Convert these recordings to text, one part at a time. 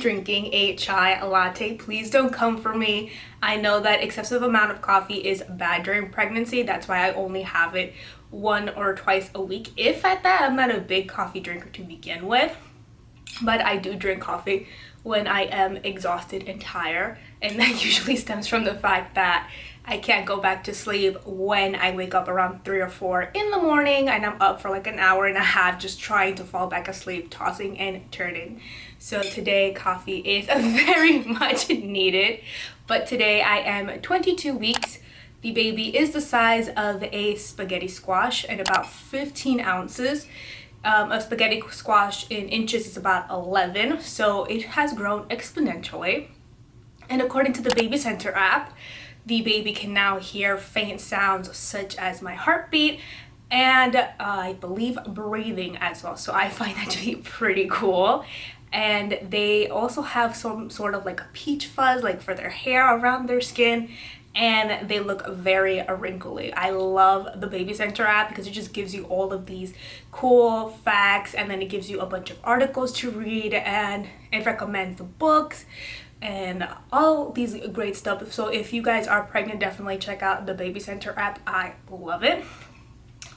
Drinking a chai latte. Please don't come for me. I know that excessive amount of coffee is bad during pregnancy. That's why I only have it 1 or 2 a week, if at that. I'm not a big coffee drinker to begin with, but I do drink coffee when I am exhausted and tired, and that usually stems from the fact that I can't go back to sleep when I wake up around 3 or 4 in the morning, and I'm up for like an hour and a half just trying to fall back asleep, tossing and turning. So today coffee is very much needed. But today I am 22 weeks. The baby is the size of a spaghetti squash and about 15 ounces. A spaghetti squash in inches is about 11, so it has grown exponentially. And according to the Baby Center app, the baby can now hear faint sounds such as my heartbeat and I believe breathing as well. So I find that to be pretty cool. And they also have some sort of like a peach fuzz like for their hair around their skin, and they look very wrinkly. I love the Baby Center app because it just gives you all of these cool facts, and then it gives you a bunch of articles to read, and it recommends the books and all these great stuff. So if you guys are pregnant, definitely check out the Baby Center app. I love it.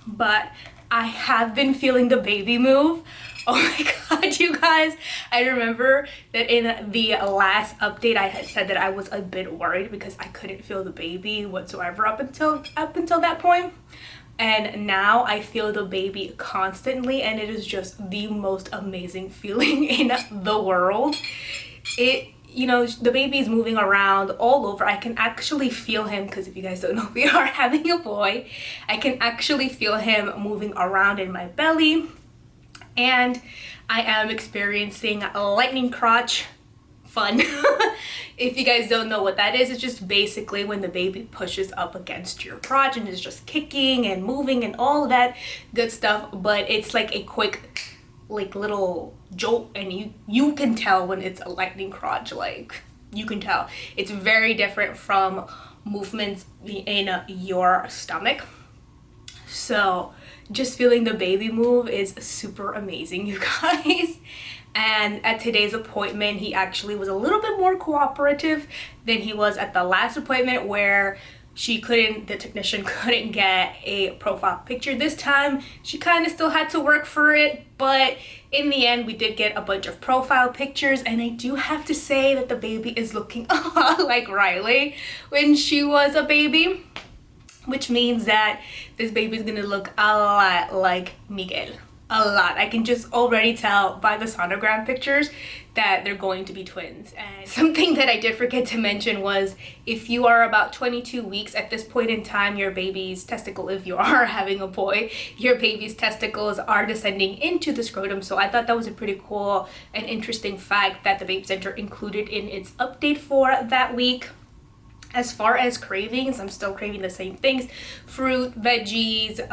But I have been feeling the baby move. Oh my god, you guys. I remember that in the last update I had said that I was a bit worried because I couldn't feel the baby whatsoever up until that point. And now I feel the baby constantly, and it is just the most amazing feeling in the world. The baby is moving around all over. I can actually feel him, because if you guys don't know, we are having a boy. I can actually feel him moving around in my belly. And I am experiencing a lightning crotch fun. If you guys don't know what that is, it's just basically when the baby pushes up against your crotch and is just kicking and moving and all that good stuff. But it's like a quick little jolt, and you can tell when it's a lightning crotch. Like, you can tell it's very different from movements in your stomach. So just feeling the baby move is super amazing, you guys. And at today's appointment, he actually was a little bit more cooperative than he was at the last appointment, where the technician couldn't get a profile picture. This time she kind of still had to work for it, but in the end we did get a bunch of profile pictures. And I do have to say that the baby is looking a lot like Riley when she was a baby, which means that this baby is gonna look a lot like Miguel. A lot. I can just already tell by the sonogram pictures that they're going to be twins. And something that I did forget to mention was, if you are about 22 weeks at this point in time, your baby's testicle, if you are having a boy, your baby's testicles are descending into the scrotum. So I thought that was a pretty cool and interesting fact that the Baby Center included in its update for that week. As far as cravings, I'm still craving the same things: fruit, veggies,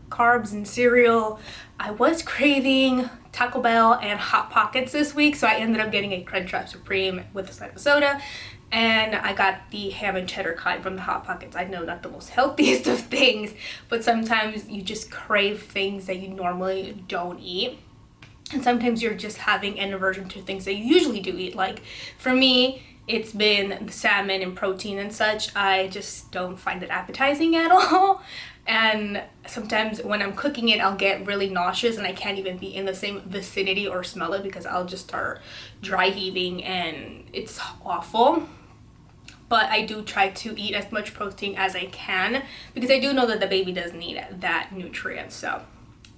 carbs and cereal. I was craving Taco Bell and Hot Pockets this week, so I ended up getting a Crunchwrap Supreme with a side of soda, and I got the ham and cheddar kind from the Hot Pockets. I know, not the most healthiest of things, but sometimes you just crave things that you normally don't eat. And sometimes you're just having an aversion to things that you usually do eat. Like for me, it's been salmon and protein and such. I just don't find it appetizing at all. And sometimes when I'm cooking it, I'll get really nauseous and I can't even be in the same vicinity or smell it, because I'll just start dry heaving and it's awful. But I do try to eat as much protein as I can, because I do know that the baby does need that nutrient. So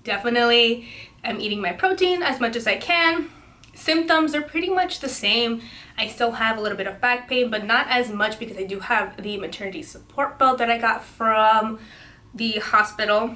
definitely I'm eating my protein as much as I can. Symptoms are pretty much the same. I still have a little bit of back pain, but not as much, because I do have the maternity support belt that I got from the hospital.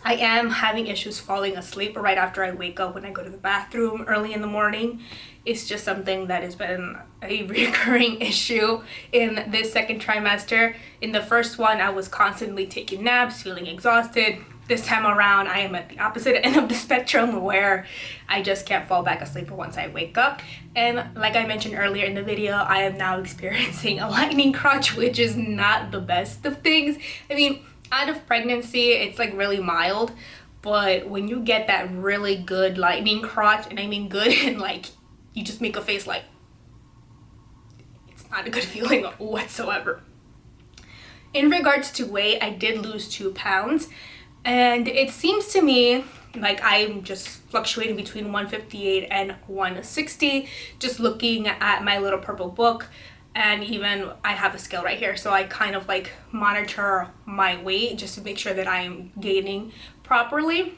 I am having issues falling asleep right after I wake up when I go to the bathroom early in the morning. It's just something that has been a recurring issue in this second trimester. In the first one, I was constantly taking naps, feeling exhausted. This time around, I am at the opposite end of the spectrum where I just can't fall back asleep once I wake up. And like I mentioned earlier in the video, I am now experiencing a lightning crotch, which is not the best of things. I mean, out of pregnancy, it's like really mild, but when you get that really good lightning crotch, and I mean good, and like you just make a face like, it's not a good feeling whatsoever. In regards to weight, I did lose 2 pounds, and it seems to me like I'm just fluctuating between 158 and 160, just looking at my little purple book. And even I have a scale right here, so I kind of like monitor my weight just to make sure that I am gaining properly.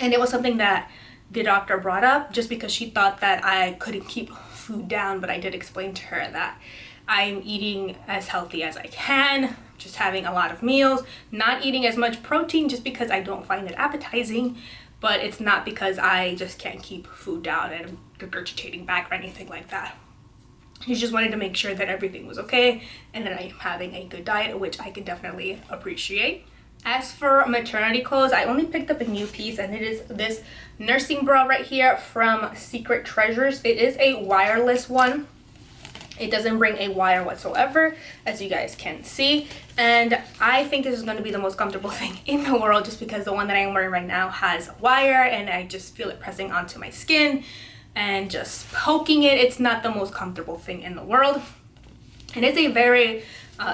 And it was something that the doctor brought up just because she thought that I couldn't keep food down, but I did explain to her that I'm eating as healthy as I can, just having a lot of meals, not eating as much protein just because I don't find it appetizing, but it's not because I just can't keep food down and regurgitating back or anything like that. He just wanted to make sure that everything was okay and that I'm having a good diet, which I can definitely appreciate. As for maternity clothes, I only picked up a new piece, and it is this nursing bra right here from Secret Treasures. It is a wireless one. It doesn't bring a wire whatsoever, as you guys can see. And I think this is going to be the most comfortable thing in the world just because the one that I'm wearing right now has a wire and I just feel it pressing onto my skin and just poking it. It's not the most comfortable thing in the world. And it's a very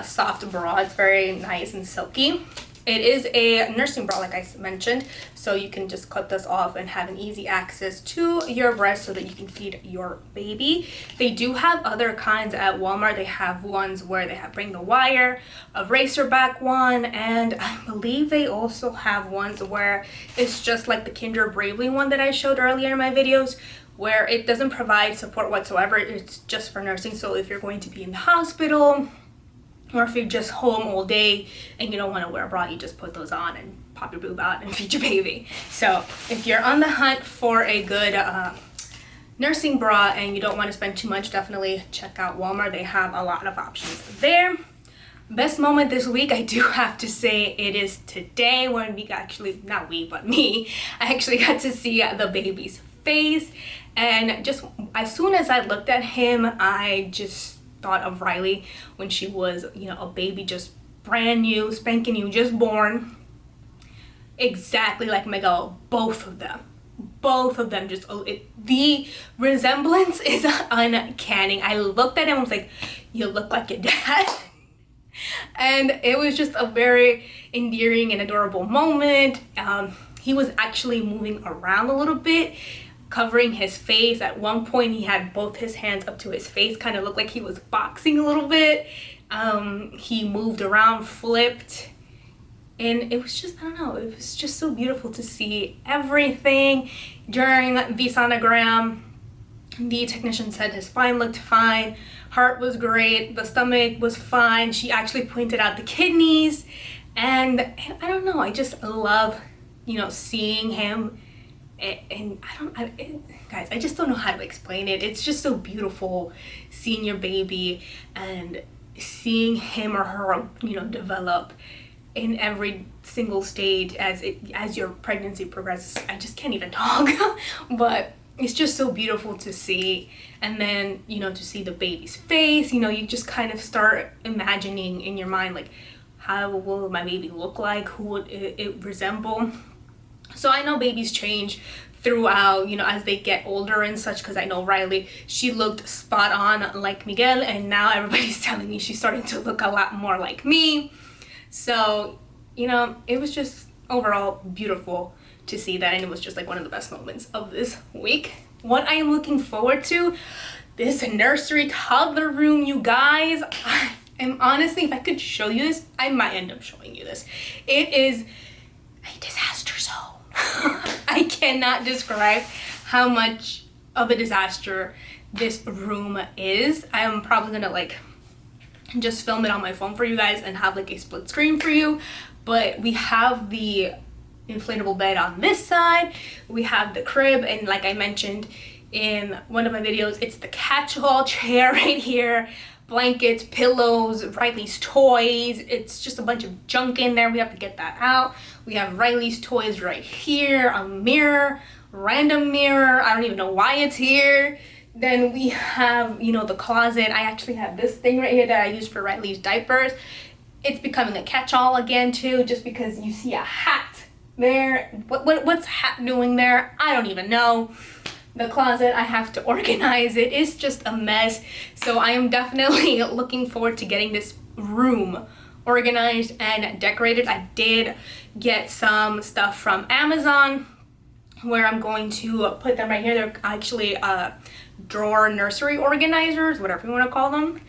soft bra. It's very nice and silky. It is a nursing bra, like I mentioned, so you can just cut this off and have an easy access to your breast so that you can feed your baby. They do have other kinds at Walmart. They have ones where they bring the wire, a racerback one, and I believe they also have ones where it's just like the Kinder Bravely one that I showed earlier in my videos, where it doesn't provide support whatsoever. It's just for nursing. So if you're going to be in the hospital, or if you're just home all day and you don't want to wear a bra, you just put those on and pop your boob out and feed your baby. So if you're on the hunt for a good nursing bra and you don't want to spend too much, definitely check out Walmart. They have a lot of options there. Best moment this week, I do have to say, it is today when we actually, not we, but me, I actually got to see the baby's face. And just as soon as I looked at him, I just thought of Riley when she was, you know, a baby, just brand new, spanking new, just born. Exactly like Miguel, both of them just, the resemblance is uncanny. I looked at him, I was like, you look like your dad. And it was just a very endearing and adorable moment. He was actually moving around a little bit, covering his face. At one point he had both his hands up to his face, kind of looked like he was boxing a little bit. He moved around, flipped, and it was just, I don't know, it was just so beautiful to see everything. During the sonogram, the technician said his spine looked fine, heart was great, the stomach was fine. She actually pointed out the kidneys, and I don't know, I just love, you know, seeing him. And guys, I just don't know how to explain it. It's just so beautiful seeing your baby and seeing him or her, you know, develop in every single stage as your pregnancy progresses. I just can't even talk. But it's just so beautiful to see. And then, you know, to see the baby's face, you know, you just kind of start imagining in your mind, like, how will my baby look like? Who would it resemble? So I know babies change throughout, you know, as they get older and such, because I know Riley, she looked spot on like Miguel, and now everybody's telling me she's starting to look a lot more like me. So, you know, it was just overall beautiful to see that, and it was just like one of the best moments of this week. What I am looking forward to, this nursery toddler room, you guys. And honestly, if I could show you this, I might end up showing you this. It is a disaster zone. I cannot describe how much of a disaster this room is. I am probably gonna like just film it on my phone for you guys and have like a split screen for you. But we have the inflatable bed on this side. We have the crib, and like I mentioned in one of my videos, it's the catch-all chair right here. Blankets, pillows, Riley's toys. It's just a bunch of junk in there. We have to get that out. We have Riley's toys right here, a mirror, random mirror. I don't even know why it's here. Then we have, you know, the closet. I actually have this thing right here that I use for Riley's diapers. It's becoming a catch-all again too, just because you see a hat there. What's hat doing there? I don't even know. The closet, I have to organize it. It's just a mess. So I am definitely looking forward to getting this room organized and decorated. I did get some stuff from Amazon where I'm going to put them right here. They're actually drawer nursery organizers, whatever you want to call them.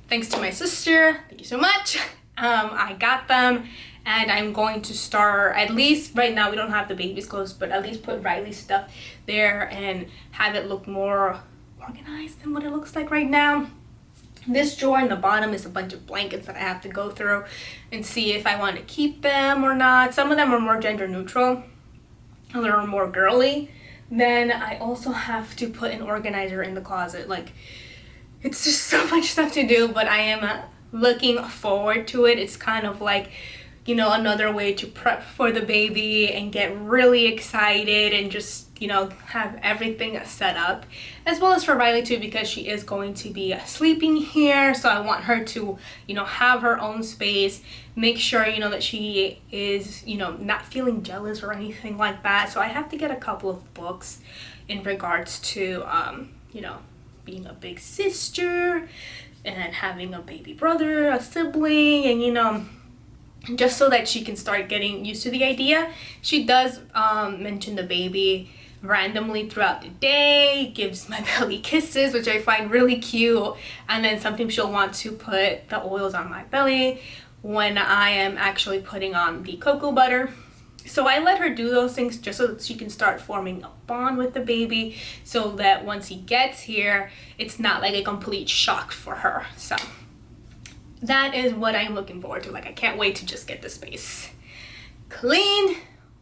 Thanks to my sister. Thank you so much. I got them. And I'm going to start, at least right now we don't have the baby's clothes, but at least put Riley's stuff there and have it look more organized than what it looks like right now. This drawer in the bottom is a bunch of blankets that I have to go through and see if I want to keep them or not. Some of them are more gender neutral, others are more girly. Then I also have to put an organizer in the closet. Like, it's just so much stuff to do, but I am looking forward to it. It's kind of like, you know, another way to prep for the baby and get really excited and just, you know, have everything set up, as well as for Riley too, because she is going to be sleeping here. So I want her to, you know, have her own space, make sure, you know, that she is, you know, not feeling jealous or anything like that. So I have to get a couple of books in regards to, you know, being a big sister and having a baby brother, a sibling, and, you know, just so that she can start getting used to the idea. She does mention the baby randomly throughout the day, gives my belly kisses, which I find really cute, and then sometimes she'll want to put the oils on my belly when I am actually putting on the cocoa butter. So I let her do those things just so that she can start forming a bond with the baby, so that once he gets here, it's not like a complete shock for her. So that is what I'm looking forward to. Like, I can't wait to just get the space clean,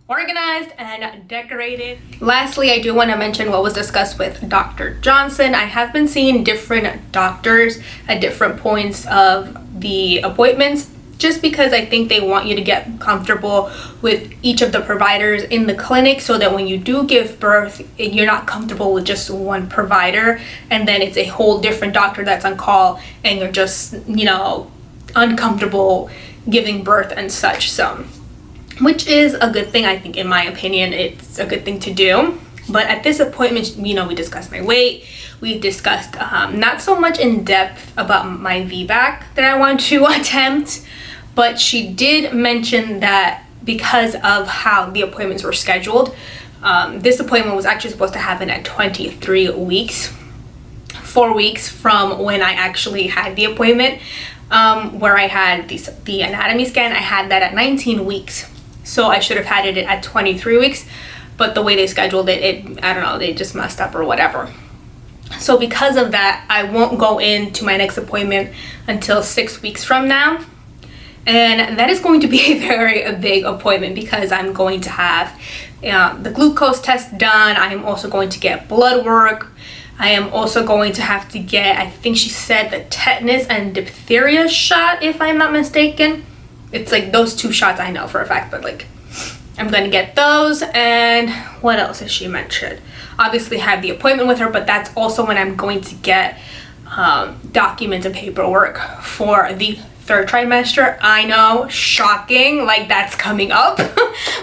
organized, and decorated. Lastly, I do want to mention what was discussed with Dr. Johnson. I have been seeing different doctors at different points of the appointments, just because I think they want you to get comfortable with each of the providers in the clinic, so that when you do give birth, you're not comfortable with just one provider and then it's a whole different doctor that's on call and you're just, you know, uncomfortable giving birth and such. So, which is a good thing, I think. In my opinion, it's a good thing to do. But at this appointment, you know, we discussed my weight. We discussed not so much in depth about my VBAC that I want to attempt, but she did mention that because of how the appointments were scheduled, this appointment was actually supposed to happen at 23 weeks, 4 weeks from when I actually had the appointment, where I had the anatomy scan. I had that at 19 weeks. So I should have had it at 23 weeks, but the way they scheduled it, I don't know, they just messed up or whatever. So because of that, I won't go into my next appointment until 6 weeks from now. And that is going to be a big appointment, because I'm going to have the glucose test done. I am also going to get blood work. I am also going to have to get, I think she said, the tetanus and diphtheria shot, if I'm not mistaken. It's like those 2 shots I know for a fact, but like I'm going to get those. And what else has she mentioned? Obviously have the appointment with her, but that's also when I'm going to get documents and paperwork for the 3rd trimester. I know, shocking, like that's coming up.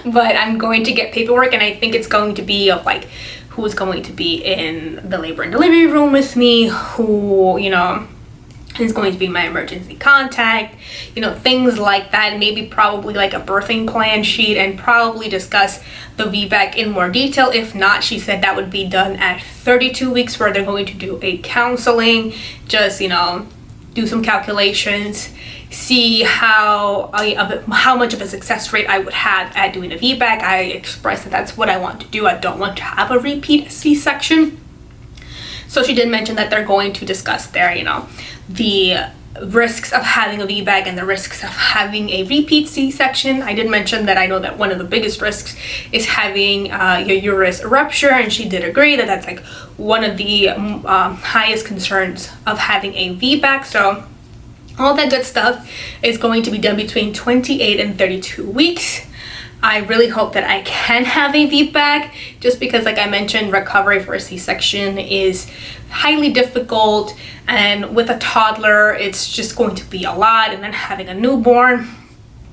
But I'm going to get paperwork, and I think it's going to be of like who's going to be in the labor and delivery room with me, who, you know, is going to be my emergency contact, you know, things like that. And maybe probably like a birthing plan sheet, and probably discuss the VBAC in more detail. If not, she said that would be done at 32 weeks, where they're going to do a counseling, just, you know, do some calculations, see how much of a success rate I would have at doing a VBAC. I expressed that that's what I want to do. I don't want to have a repeat C-section. So she did mention that they're going to discuss their, you know, the risks of having a VBAC and the risks of having a repeat C-section. I did mention that I know that one of the biggest risks is having your uterus rupture, and she did agree that that's like one of the highest concerns of having a VBAC. So all that good stuff is going to be done between 28 and 32 weeks. I really hope that I can have a VBAC, just because, like I mentioned, recovery for a C-section is highly difficult, and with a toddler it's just going to be a lot, and then having a newborn,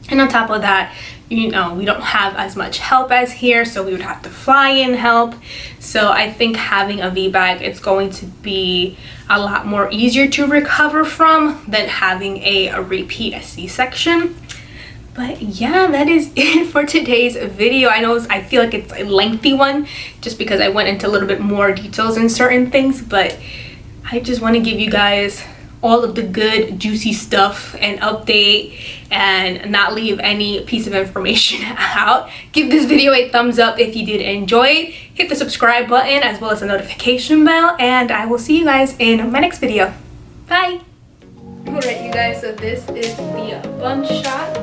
and on top of that, you know, we don't have as much help as here, so we would have to fly in help. So I think having a VBAC, it's going to be a lot more easier to recover from than having a repeat C-section. But yeah, that is it for today's video. I feel like it's a lengthy one just because I went into a little bit more details in certain things, but I just want to give you guys all of the good juicy stuff and update and not leave any piece of information out. Give this video a thumbs up if you did enjoy it. Hit the subscribe button as well as the notification bell, and I will see you guys in my next video. Bye! Alright you guys, so this is the bun shot.